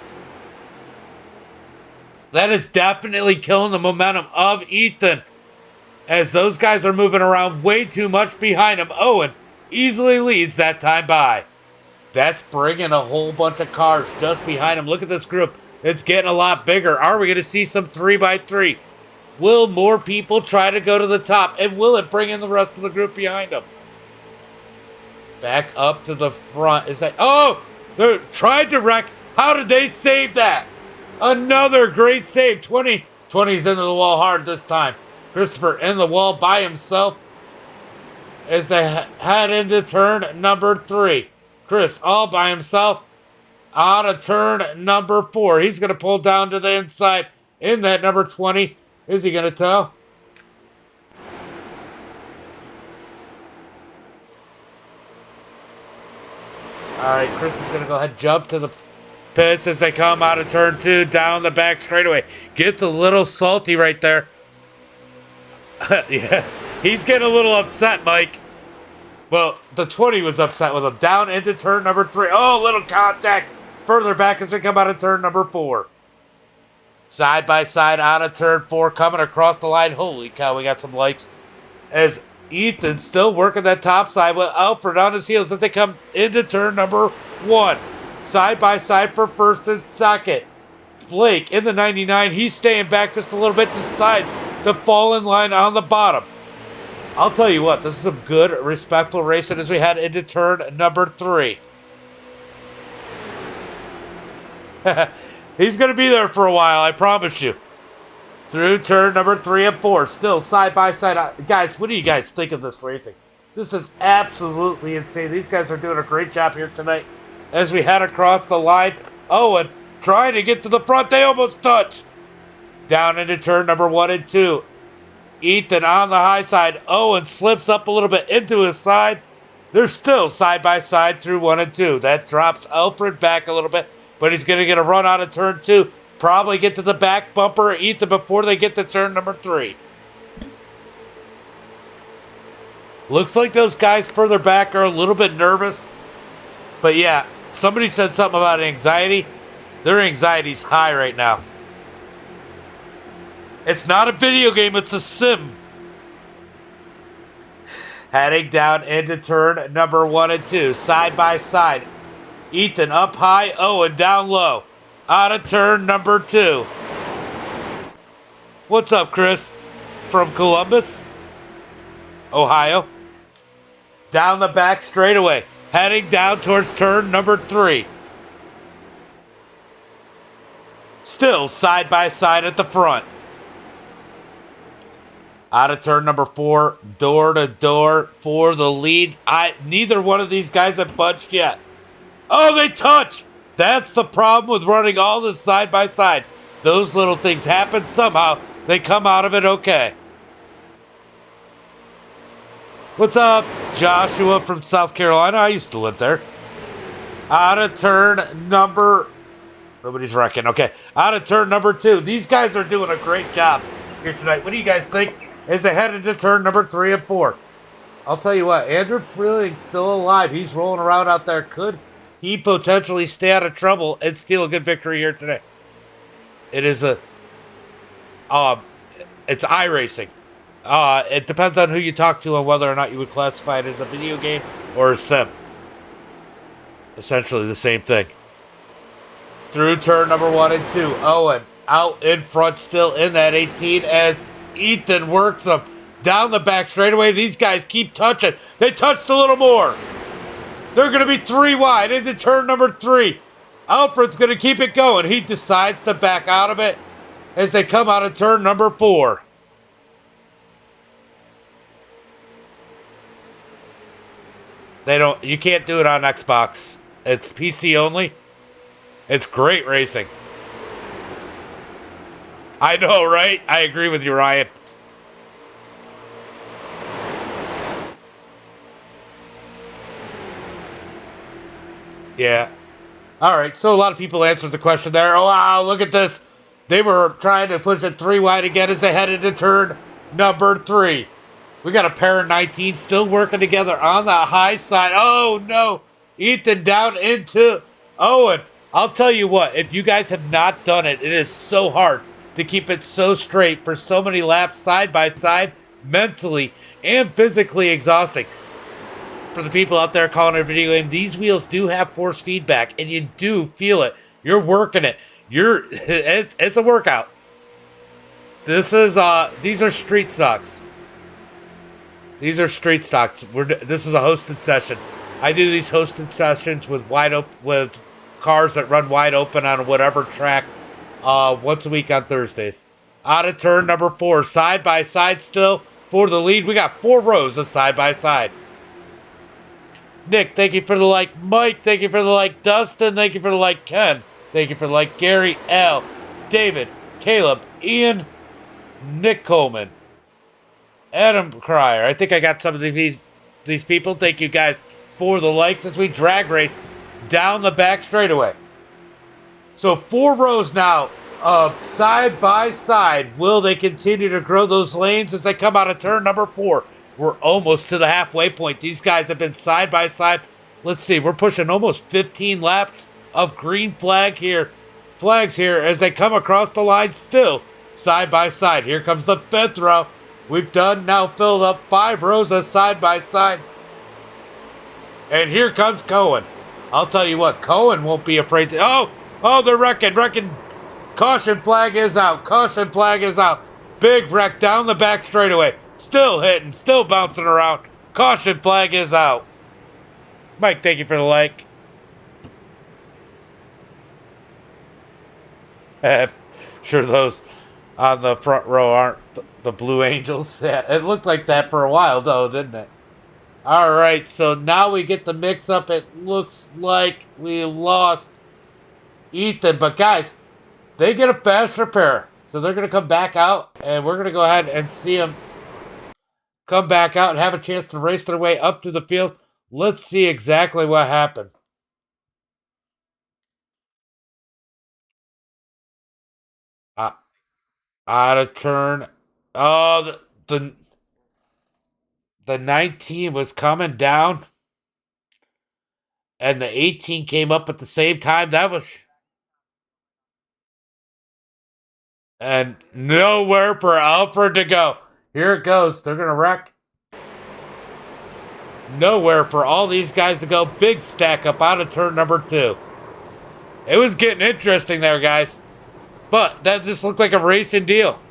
That is definitely killing the momentum of Ethan as those guys are moving around way too much behind him. Owen easily leads that time by. That's bringing a whole bunch of cars just behind him. Look at this group. It's getting a lot bigger. Are we going to see some 3x3? Will more people try to go to the top? And will it bring in the rest of the group behind them? Back up to the front. Is that... Oh! They tried to wreck. How did they save that? Another great save. 20's into the wall hard this time. Christopher in the wall by himself as they head into turn number 3. Chris all by himself out of turn number 4. He's going to pull down to the inside in that number 20. Is he going to tell? All right, Chris is going to go ahead and jump to the pits as they come out of turn 2 down the back straightaway. Gets a little salty right there. Yeah, he's getting a little upset, Mike. Well, the 20 was upset with him. Down into turn number 3. Oh, little contact further back as we come out of turn number 4. Side by side out of turn 4, coming across the line. Holy cow, we got some likes. As Ethan's still working that top side with Alfred on his heels as they come into turn number 1. Side by side for first and second. Blake in the 99. He's staying back just a little bit, decides to fall in line on the bottom. I'll tell you what, this is some good, respectful racing as we head into turn number 3. He's going to be there for a while, I promise you. Through turn number 3 and 4. Still side by side. Guys, what do you guys think of this racing? This is absolutely insane. These guys are doing a great job here tonight. As we head across the line, Owen trying to get to the front. They almost touch. Down into turn number 1 and 2. Ethan on the high side. Owen slips up a little bit into his side. They're still side by side through 1 and 2. That drops Alfred back a little bit, but he's going to get a run out of turn 2. Probably get to the back bumper of Ethan before they get to turn number 3. Looks like those guys further back are a little bit nervous. But yeah, somebody said something about anxiety. Their anxiety's high right now. It's not a video game, it's a sim. Heading down into turn number 1 and 2. Side by side. Ethan up high, Owen down low. Out of turn number 2. What's up, Chris? From Columbus, Ohio. Down the back straightaway. Heading down towards turn number 3. Still side by side at the front. Out of turn number 4, door to door for the lead. Neither one of these guys have budged yet. Oh, they touch! That's the problem with running all this side by side. Those little things happen somehow. They come out of it okay. What's up, Joshua from South Carolina? I used to live there. Out of turn number... Nobody's wrecking. Okay. Out of turn number 2. These guys are doing a great job here tonight. What do you guys think as they head into turn number 3 and 4? I'll tell you what. Andrew Freeling's still alive. He's rolling around out there. Could he potentially stay out of trouble and steal a good victory here today? It is it's iRacing. It depends on who you talk to and whether or not you would classify it as a video game or a sim. Essentially the same thing. Through turn number 1 and 2. Owen out in front still in that 18 as Ethan works them down the back straightaway. These guys keep touching. They touched a little more. They're going to be 3 wide into turn number 3. Alfred's going to keep it going. He decides to back out of it as they come out of turn number 4. You can't do it on Xbox. It's PC only. It's great racing. I know, right? I agree with you, Ryan. Yeah. All right, so a lot of people answered the question there. Oh, wow, look at this. They were trying to push it 3 wide again as they headed to turn number 3. We got a pair of 19 still working together on the high side. Oh, no. Ethan down into Owen. I'll tell you what, if you guys have not done it, it is so hard to keep it so straight for so many laps side by side, mentally and physically exhausting. For the people out there calling it a video game, these wheels do have force feedback, and you do feel it. You're working it. It's a workout. These are street stocks. These are street stocks. This is a hosted session. I do these hosted sessions with cars that run wide open on whatever track once a week on Thursdays. Out of turn number 4, side by side still for the lead. We got 4 rows of side by side. Nick, thank you for the like. Mike, thank you for the like. Dustin, thank you for the like. Ken, thank you for the like. Gary, L, David, Caleb, Ian, Nick Coleman, Adam Cryer. I think I got some of these people. Thank you guys for the likes as we drag race down the back straightaway. So 4 rows now of side by side. Will they continue to grow those lanes as they come out of turn number 4? We're almost to the halfway point. These guys have been side by side. Let's see, we're pushing almost 15 laps of green flags here as they come across the line still side by side. Here comes the 5th row. We've now filled up 5 rows of side by side. And here comes Cohen. I'll tell you what, Cohen won't be afraid to... Oh, they're wrecking. Caution flag is out. Big wreck down the back straightaway. Still hitting, still bouncing around. Caution flag is out. Mike, thank you for the like. Sure those on the front row aren't the Blue Angels. Yeah, it looked like that for a while, though, didn't it? All right, so now we get the mix-up. It looks like we lost Ethan. But, guys, they get a fast repair. So they're going to come back out, and we're going to go ahead and see them come back out and have a chance to race their way up to the field. Let's see exactly what happened. Out of turn. Oh, the 19 was coming down, and the 18 came up at the same time. That was... And nowhere for Alfred to go. Here it goes. They're going to wreck. Nowhere for all these guys to go. Big stack up out of turn number 2. It was getting interesting there, guys. But that just looked like a racing deal.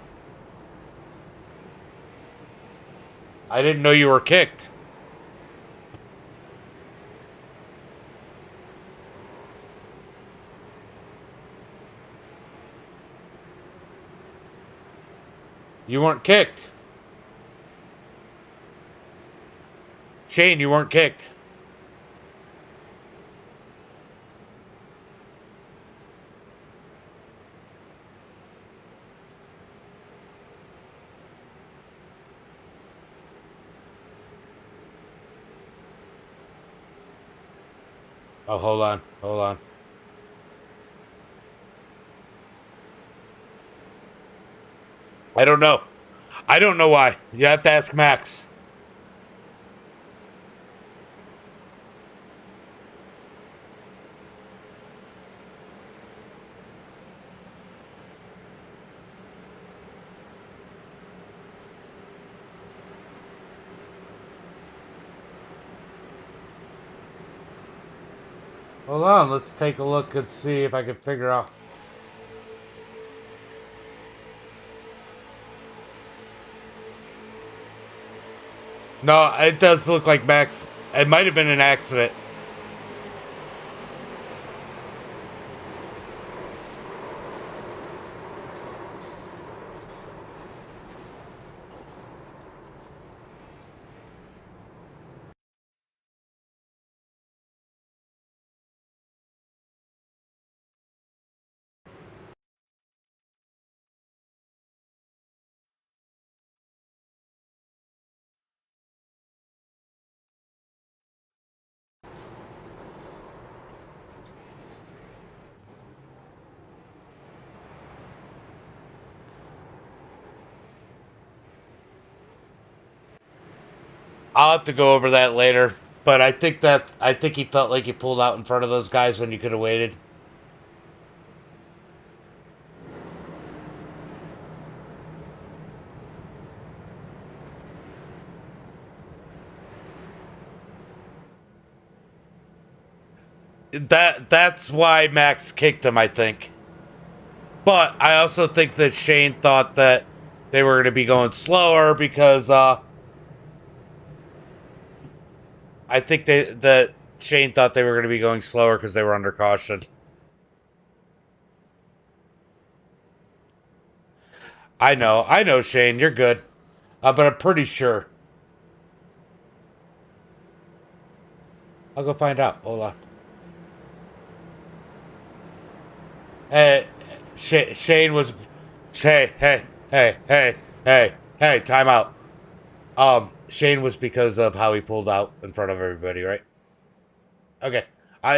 I didn't know you were kicked. You weren't kicked. Shane, you weren't kicked. Oh, hold on. Hold on. I don't know. I don't know why. You have to ask Max. Hold on, let's take a look and see if I can figure out. No, it does look like Max. It might have been an accident. I'll have to go over that later, but I think he felt like he pulled out in front of those guys when you could have waited. That's why Max kicked him, I think. But I also think that Shane thought that they were going to be going slower because I think that Shane thought they were going to be going slower because they were under caution. I know, Shane, you're good. But I'm pretty sure. I'll go find out. Hold on. Hey, Shane was... Hey, time out. Shane was because of how he pulled out in front of everybody, right? Okay.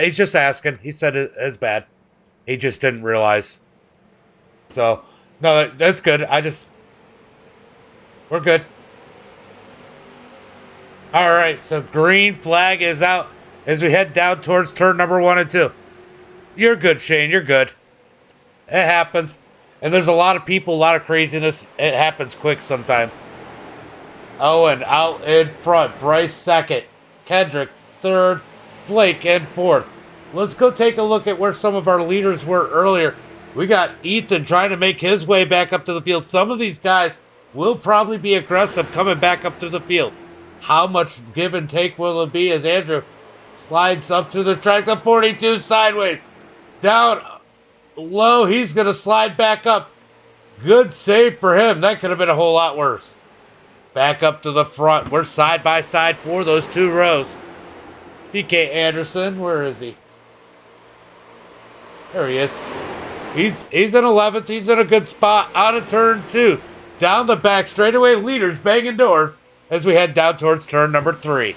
He's just asking. He said it's bad. He just didn't realize. So, no, that's good. We're good. All right, so green flag is out as we head down towards turn number 1 and 2. You're good, Shane. You're good. It happens. And there's a lot of people, a lot of craziness. It happens quick sometimes. Owen out in front. Bryce second. Kendrick third. Blake in fourth. Let's go take a look at where some of our leaders were earlier. We got Ethan trying to make his way back up to the field. Some of these guys will probably be aggressive coming back up to the field. How much give and take will it be as Andrew slides up to the track, the 42 sideways. Down low, he's going to slide back up. Good save for him. That could have been a whole lot worse. Back up to the front. We're side by side for those two rows. PK Anderson, where is he? There he is. He's in 11th. He's in a good spot. Out of turn 2. Down the back straightaway. Leaders banging doors as we head down towards turn number 3.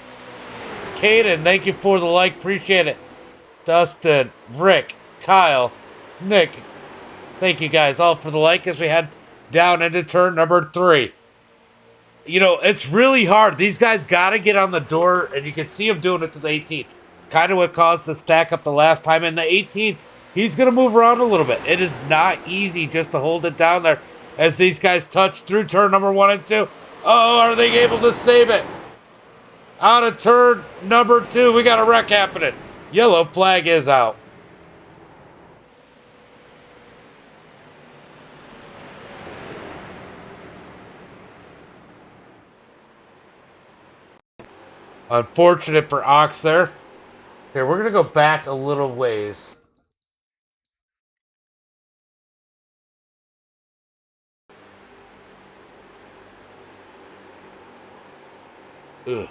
Caden, thank you for the like. Appreciate it. Dustin, Rick, Kyle, Nick, thank you guys all for the like as we head down into turn number 3. You know, it's really hard. These guys got to get on the door, and you can see them doing it to the 18. It's kind of what caused the stack up the last time. And the 18, he's going to move around a little bit. It is not easy just to hold it down there as these guys touch through turn number 1 and 2. Oh, are they able to save it? Out of turn number 2, we got a wreck happening. Yellow flag is out. Unfortunate for Ox there. Here, we're going to go back a little ways. Ugh.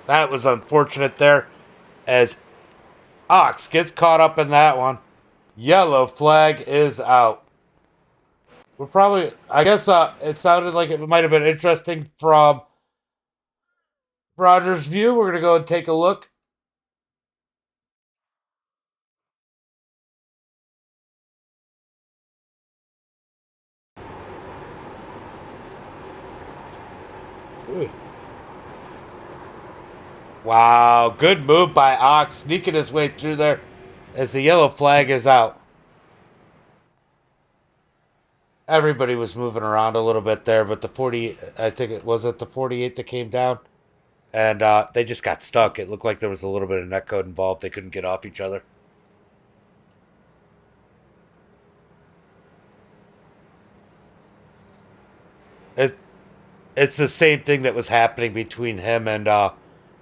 That was unfortunate there as Ox gets caught up in that one. Yellow flag is out. We're probably, I guess it sounded like it might have been interesting from Roger's view. We're going to go and take a look. Ooh. Wow, good move by Ox, sneaking his way through there as the yellow flag is out. Everybody was moving around a little bit there, but the 40, I think it was the 48 that came down, and they just got stuck. It looked like there was a little bit of netcode involved. They couldn't get off each other. It's the same thing that was happening between him and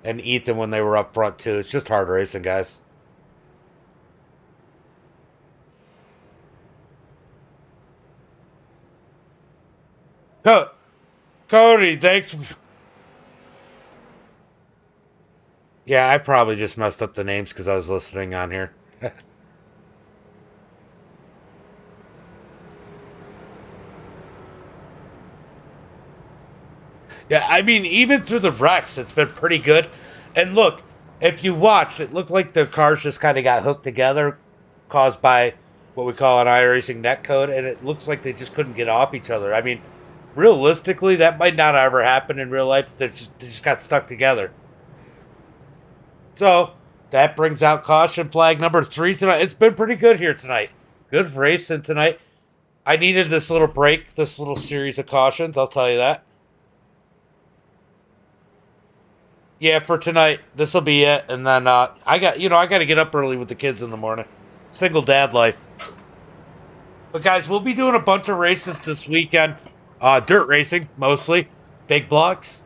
Ethan when they were up front too. It's just hard racing, guys. Cody, thanks. Yeah, I probably just messed up the names because I was listening on here. Yeah, I mean, even through the wrecks, it's been pretty good. And look, if you watched, it looked like the cars just kind of got hooked together, caused by what we call an iRacing netcode, and it looks like they just couldn't get off each other. I mean, realistically, that might not ever happen in real life. They just got stuck together. So, that brings out caution flag number 3 tonight. It's been pretty good here tonight. Good racing tonight. I needed this little break, this little series of cautions, I'll tell you that. Yeah, for tonight, this will be it. And then I got to get up early with the kids in the morning. Single dad life. But guys, we'll be doing a bunch of races this weekend. Dirt racing, mostly. Big blocks.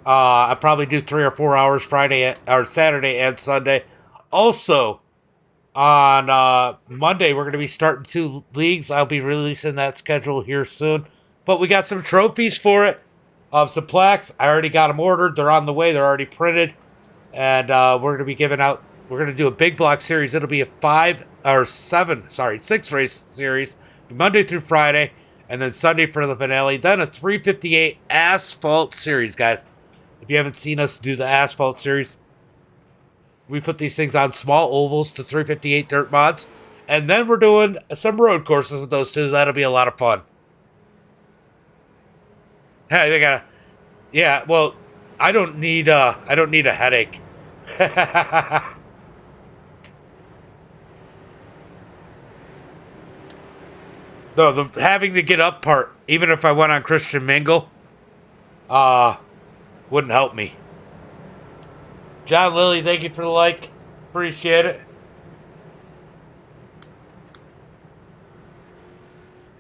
I probably do 3 or 4 hours Friday or Saturday and Sunday. Also, on Monday, we're going to be starting 2 leagues. I'll be releasing that schedule here soon. But we got some trophies for it. Some plaques. I already got them ordered. They're on the way. They're already printed. And we're going to be giving out, we're going to do a big block series. It'll be a 6 race series, Monday through Friday, and then Sunday for the finale. Then a 358 asphalt series, guys. If you haven't seen us do the asphalt series, we put these things on small ovals to 358 dirt mods. And then we're doing some road courses with those two. That'll be a lot of fun. Hey, they gotta. Yeah, well, I don't need a headache. No, the having to get up part, even if I went on Christian Mingle, wouldn't help me. John Lilly, thank you for the like. Appreciate it.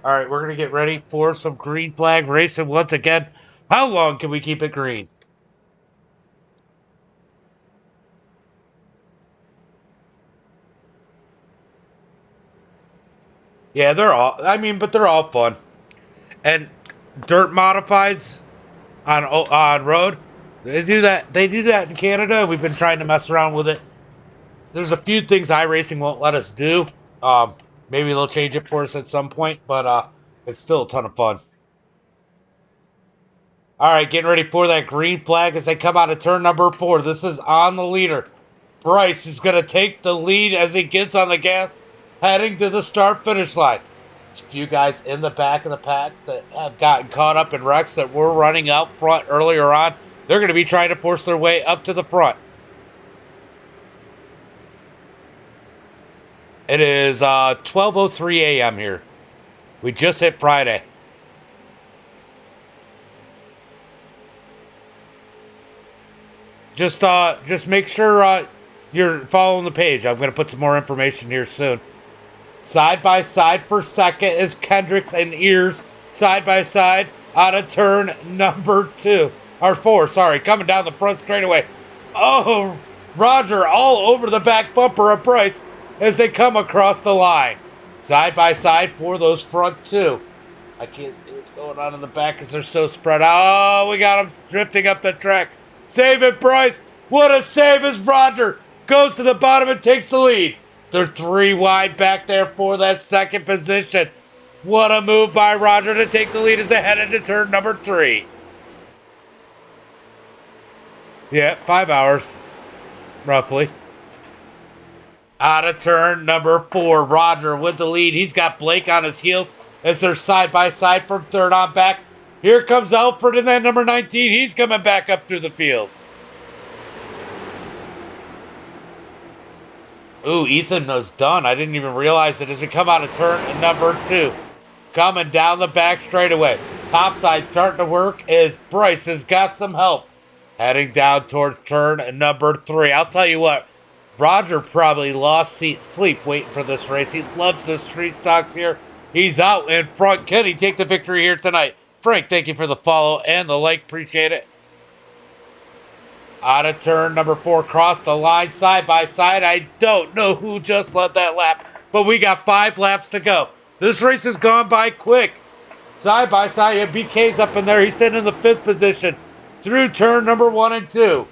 All right, we're going to get ready for some green flag racing once again. How long can we keep it green? Yeah, they're all, but they're all fun. And dirt modifieds on road, they do that in Canada. We've been trying to mess around with it. There's a few things iRacing won't let us do. Maybe they'll change it for us at some point, but it's still a ton of fun. All right, getting ready for that green flag as they come out of turn number 4. This is on the leader. Bryce is going to take the lead as he gets on the gas, heading to the start-finish line. There's a few guys in the back of the pack that have gotten caught up in wrecks that were running out front earlier on. They're going to be trying to force their way up to the front. It is 12:03 a.m. here. We just hit Friday. Just make sure you're following the page. I'm going to put some more information here soon. Side by side for second is Kendricks and Ears. Side by side out of turn number 4. Sorry, coming down the front straightaway. Oh, Roger all over the back bumper of Bryce as they come across the line. Side by side for those front 2. I can't see what's going on in the back because they're so spread out. Oh, we got them drifting up the track. Save it, Bryce. What a save as Roger goes to the bottom and takes the lead. They're 3 wide back there for that second position. What a move by Roger to take the lead as they head into turn number 3. Yeah, 5 hours, roughly. Out of turn number 4, Roger with the lead. He's got Blake on his heels as they're side by side from third on back. Here comes Alfred in that number 19. He's coming back up through the field. Ooh, Ethan was done. I didn't even realize it as we come out of turn number 2. Coming down the back straightaway. Topside starting to work as Bryce has got some help. Heading down towards turn number 3. I'll tell you what, Roger probably lost sleep waiting for this race. He loves the street stocks here. He's out in front. Can he take the victory here tonight? Frank, thank you for the follow and the like. Appreciate it. Out of turn number 4, cross the line side by side. I don't know who just led that lap, but we got 5 laps to go. This race has gone by quick. Side by side, yeah, BK's up in there. He's sitting in the 5th position through turn number 1 and 2.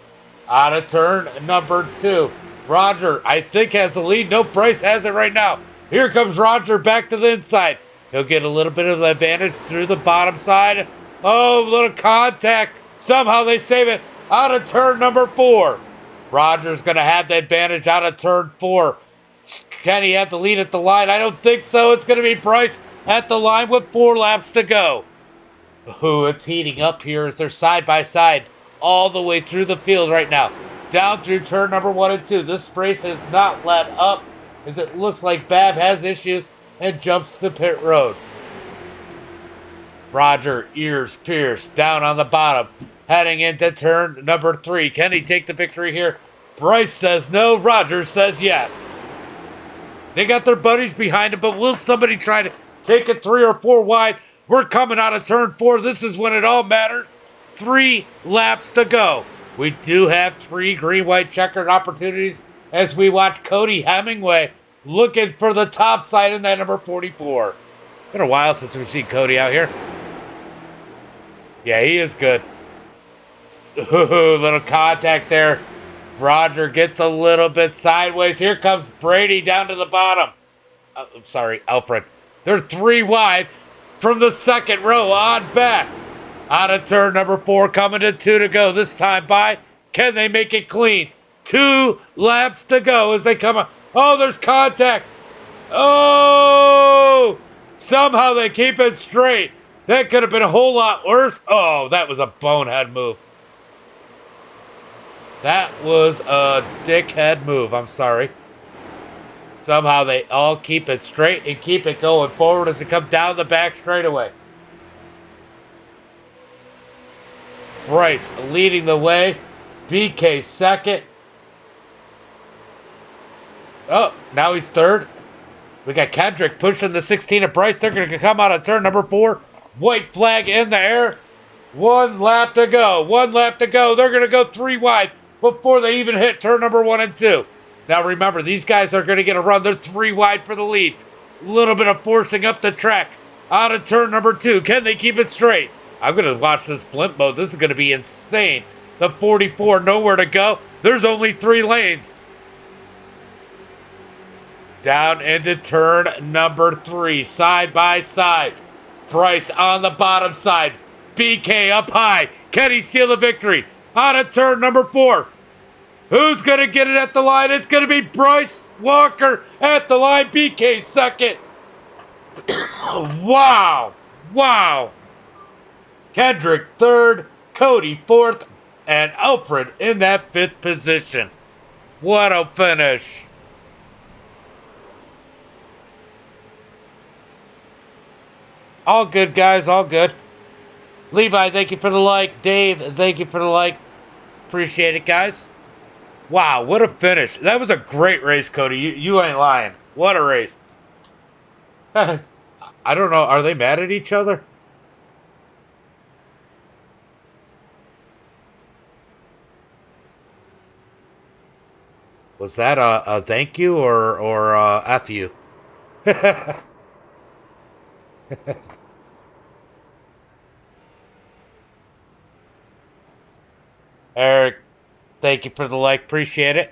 Out of turn number 2. Roger, I think, has the lead. No, Bryce has it right now. Here comes Roger back to the inside. He'll get a little bit of the advantage through the bottom side. Oh, little contact. Somehow they save it out of turn number 4. Roger's going to have the advantage out of turn 4. Can he have the lead at the line? I don't think so. It's going to be Bryce at the line with 4 laps to go. Ooh, it's heating up here as they're side by side all the way through the field right now. Down through turn number 1 and 2. This race has not let up as it looks like Bab has issues and jumps the pit road. Roger, Ears, Pierce down on the bottom. Heading into turn number 3. Can he take the victory here? Bryce says no. Roger says yes. They got their buddies behind him, but will somebody try to take it 3 or 4 wide? We're coming out of turn 4. This is when it all matters. 3 laps to go. We do have 3 green-white checkered opportunities as we watch Cody Hemingway looking for the top side in that number 44. Been a while since we've seen Cody out here. Yeah, he is good. Ooh, little contact there. Roger gets a little bit sideways. Here comes Brady down to the bottom. Alfred. They're 3 wide from the second row on back. Out of turn number 4, coming to 2 to go. This time by. Can they make it clean? 2 laps to go as they come up. Oh, there's contact. Oh! Somehow they keep it straight. That could have been a whole lot worse. Oh, that was a bonehead move. That was a dickhead move. I'm sorry. Somehow they all keep it straight and keep it going forward as they come down the back straightaway. Bryce leading the way. BK second. Oh, now he's third. We got Kendrick pushing the 16 of Bryce. They're going to come out of turn number 4. White flag in the air. 1 lap to go. 1 lap to go. They're going to go 3 wide before they even hit turn number 1 and 2. Now remember, these guys are going to get a run. They're 3 wide for the lead. A little bit of forcing up the track. Out of turn number 2. Can they keep it straight? I'm going to watch this blimp mode. This is going to be insane. The 44, nowhere to go. There's only 3 lanes. Down into turn number 3, side by side. Bryce on the bottom side. BK up high. Can he steal the victory? Out of turn number 4. Who's going to get it at the line? It's going to be Bryce Walker at the line. BK second. Wow. Wow. Kendrick third. Cody fourth. And Alfred in that 5th position. What a finish. All good, guys. All good. Levi, thank you for the like. Dave, thank you for the like. Appreciate it, guys. Wow, what a finish. That was a great race, Cody. You ain't lying. What a race. I don't know. Are they mad at each other? Was that a thank you or F you? Eric, thank you for the like. Appreciate it.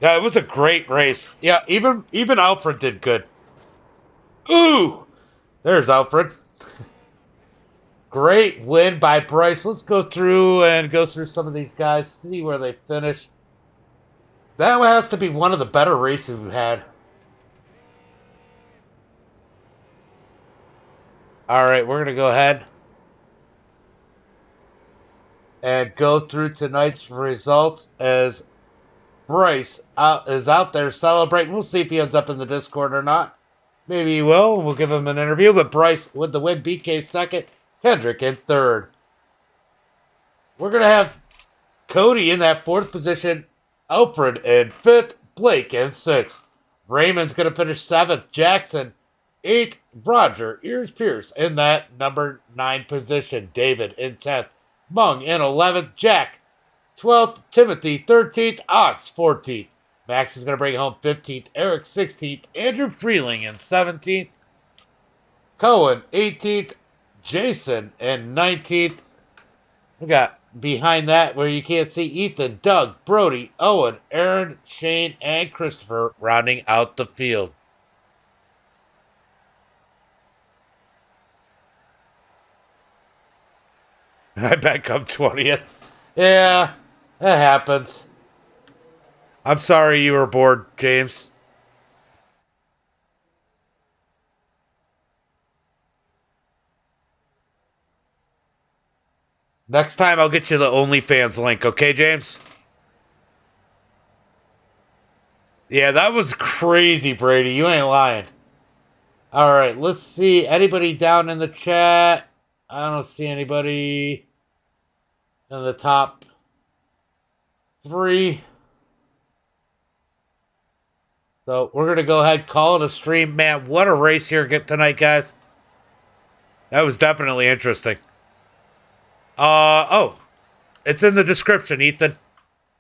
Yeah, it was a great race. Yeah, even Alfred did good. Ooh, there's Alfred. Great win by Bryce. Let's go through some of these guys, see where they finish. That has to be one of the better races we've had. All right, we're going to go ahead and go through tonight's results as Bryce is out there celebrating. We'll see if he ends up in the Discord or not. Maybe he will. We'll give him an interview. But Bryce with the win. BK second. Kendrick in third. We're going to have Cody in that 4th position. Alfred in 5th. Blake in 6th. Raymond's going to finish 7th. Jackson 8th. Roger Ears Pierce in that number 9 position. David in 10th. Mung in 11th. Jack 12th. Timothy 13th. Ox 14th. Max is going to bring it home 15th. Eric 16th. Andrew Freeling in 17th. Cohen 18th. Jason in 19th. We got behind that where you can't see Ethan, Doug, Brody, Owen, Aaron, Shane, and Christopher rounding out the field. I bet come 20th. Yeah, that happens. I'm sorry you were bored, James. Next time I'll get you the OnlyFans link, okay, James? Yeah, that was crazy, Brady. You ain't lying. All right, let's see. Anybody down in the chat? I don't see anybody in the top 3. So we're going to go ahead and call it a stream. Man, what a race here tonight, guys. That was definitely interesting. Oh, it's in the description, Ethan.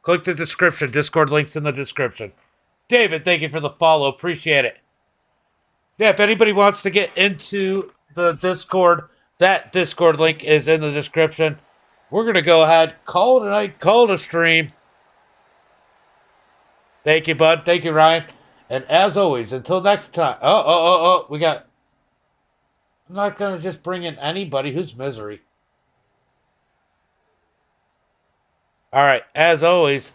Click the description. Discord link's in the description. David, thank you for the follow. Appreciate it. Yeah, if anybody wants to get into the Discord, that Discord link is in the description. We're going to go ahead, call it a night, call it a stream. Thank you, bud. Thank you, Ryan. And as always, until next time. We got... I'm not going to just bring in anybody who's misery. All right, as always,